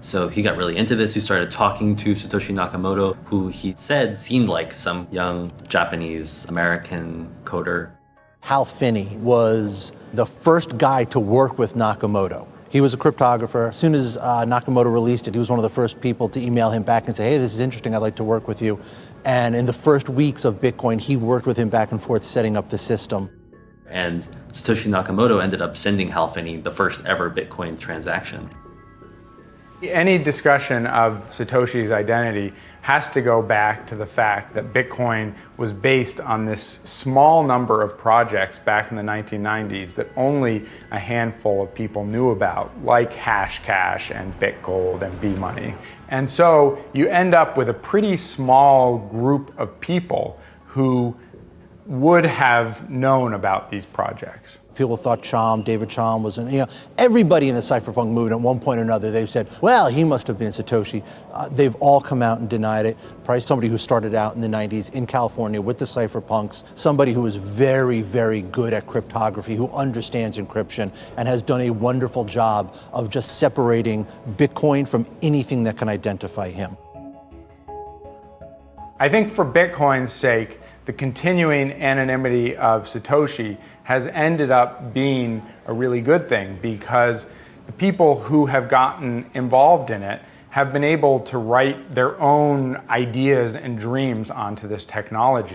So he got really into this. He started talking to Satoshi Nakamoto, who he said seemed like some young Japanese American coder. Hal Finney was the first guy to work with Nakamoto. He was a cryptographer. As soon as Nakamoto released it, he was one of the first people to email him back and say, hey, this is interesting, I'd like to work with you. And in the first weeks of Bitcoin, he worked with him back and forth setting up the system. And Satoshi Nakamoto ended up sending Hal Finney the first ever Bitcoin transaction. Any discussion of Satoshi's identity has to go back to the fact that Bitcoin was based on this small number of projects back in the 1990s that only a handful of people knew about, like Hashcash and Bitgold and Bmoney. And so you end up with a pretty small group of people who would have known about these projects. People thought David Chaum was, everybody in the cypherpunk movement at one point or another, they've said, well, he must have been Satoshi. They've all come out and denied it. Probably somebody who started out in the 90s in California with the cypherpunks, somebody who was very, very good at cryptography, who understands encryption, and has done a wonderful job of just separating Bitcoin from anything that can identify him. I think for Bitcoin's sake, the continuing anonymity of Satoshi has ended up being a really good thing, because the people who have gotten involved in it have been able to write their own ideas and dreams onto this technology.